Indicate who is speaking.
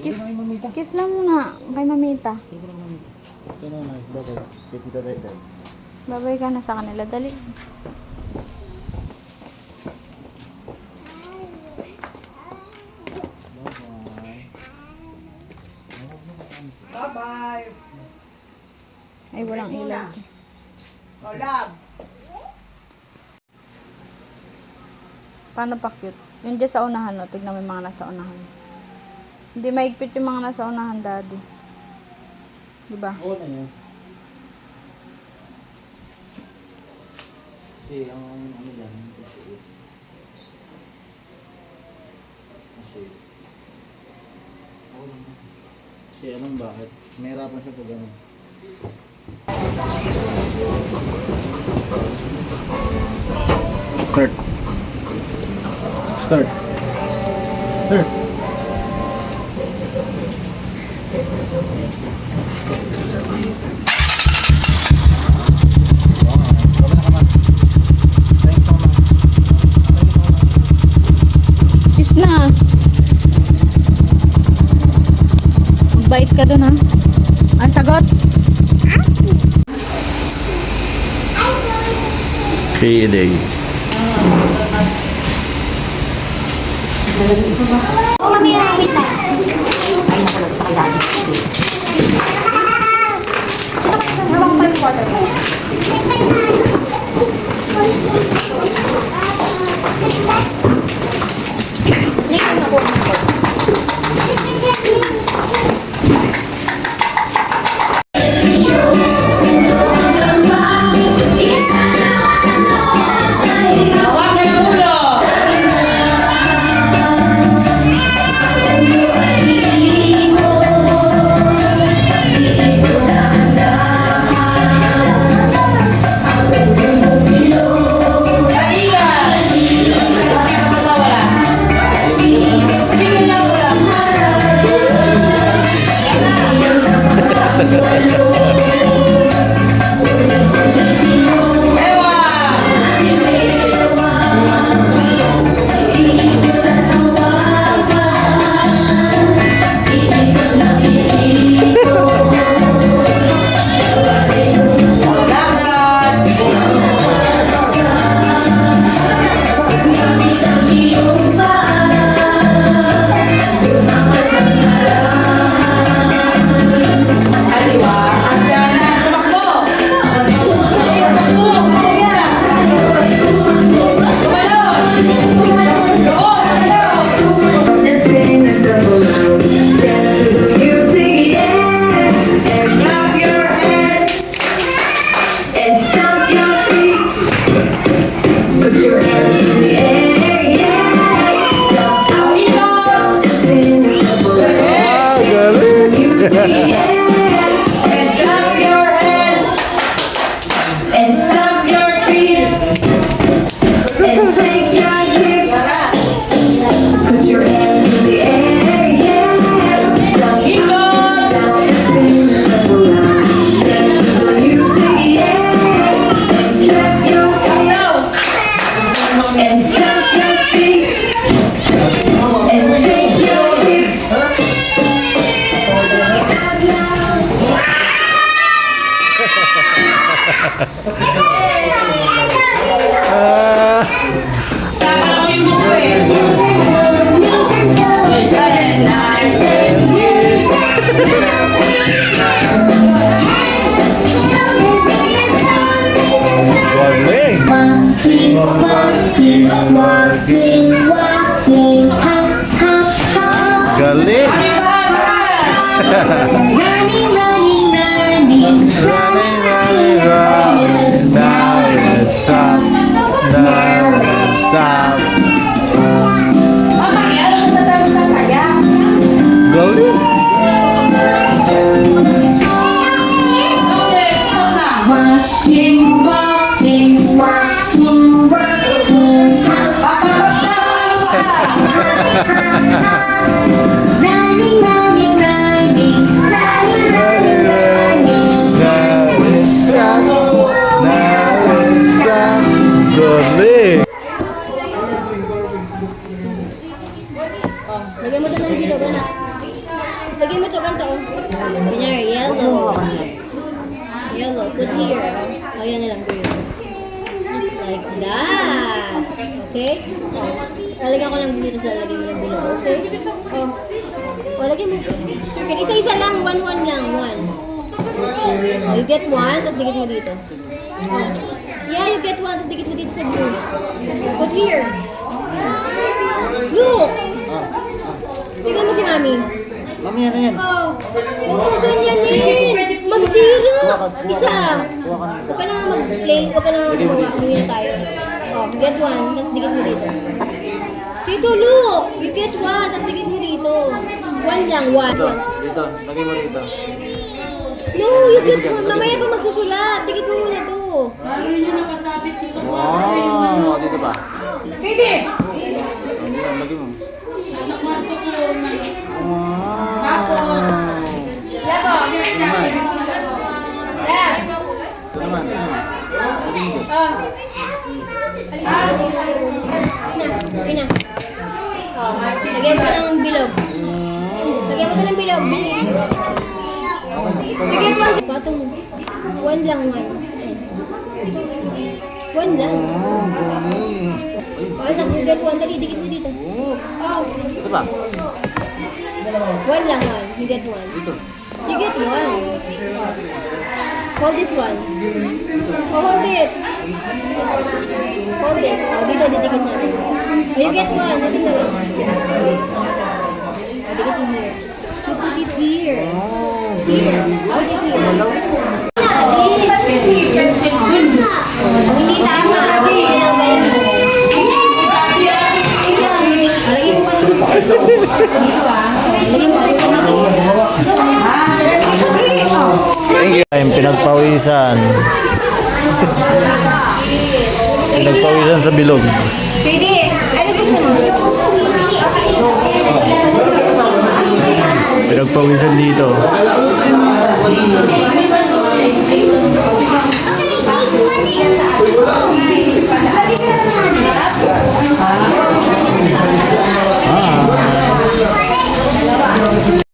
Speaker 1: Kiss,
Speaker 2: Ito na yung mamita.
Speaker 1: kiss lang muna kay mamita.
Speaker 2: Ito na mamita. Ito na na. Babay. Kay Tita Dayday.
Speaker 1: Babay ka na sa kanila. Dali.
Speaker 3: Bye-bye.
Speaker 1: Ay, walang ilaw.
Speaker 3: Oh, love.
Speaker 1: Paano pa cute? Yung dyan sa unahan, no? Tignan mo yung mga nasa unahan. Hindi maigpit yung mga nasa unahan, daddy. Diba?
Speaker 2: Oo na yun. Kasi ang ano yan. Kasi anong bakit? Mahirapan siya pag gano'n. Start. Start. Start.
Speaker 1: Kiss na. Magbait ka dun, ha? Ang sagot?
Speaker 2: Payday.
Speaker 4: Oh, mami, wait lang. Ay, nakulog pa kay daddy. Hawak pa yung water. Likan na po.
Speaker 2: Galing! Running. Now let's stop. Now let's stop. Galing! Galing!
Speaker 4: Lagyan mo doon ng gilo, anak. lagyan mo to ganito. Kunyari, yellow. Yellow. Put here. O, yan na lang. Green. Just like that. Okay? Lalagyan ko lang dito, tapos lalagyan mo lang below. Okay? Oh. O, lagyan mo. Circle. Isa-isa lang. One lang. One. Oh, you get one, tapos dikit mo dito. Oh. Yeah, you get one, tapos dikit mo dito sa blue. Put here. Look! Tignan mo si Mami.
Speaker 2: Mami, yan na yan.
Speaker 4: Oh, ganyan din. Masisira. Isa. Huwag ka na mag-play. Huwag ka na magawa. Umuwi na tayo. Oh, get one. Tapos dikit mo dito. Dito, look. You get one. Tapos dikit mo dito. One lang. One.
Speaker 2: Dito, dito. Lagay mo dito.
Speaker 4: No, you get one. Mamaya pa magsusulat. Dikit mo muna to.
Speaker 2: Wow! Dito ba?
Speaker 4: Pwede.
Speaker 2: Ayan, lagay mo.
Speaker 4: Labo.
Speaker 2: Ito naman.
Speaker 4: Yeah.
Speaker 2: Ito naman. Lagay mo dito.
Speaker 4: Okay na. Oh, lagyan mo ng bilog. Lagyan mo ng bilog. Bilis. Lagyan mo. Patong. One lang, one. One lang. Oh, naku, get one. Dali, dikit mo dito. Oh.
Speaker 2: Ito ba?
Speaker 4: One lang, one. You get one.
Speaker 2: Dito.
Speaker 4: You get one. Hold this one. Oh, hold it. Hold it. Oh, dito, didikit natin. Oh, you get one. Natin na lang. Oh, dikit mo here. You put it here. Here. Put it here. Hindi tama. Kasi yun ang gaya mo. Lagyan mo pa rin sa dito ah. Lagyan mo sa dito.
Speaker 2: Thank you. Ayun, pinagpawisan. Pinagpawisan sa bilog.
Speaker 4: Pwede. Ano gusto mo?
Speaker 2: Pinagpawisan dito.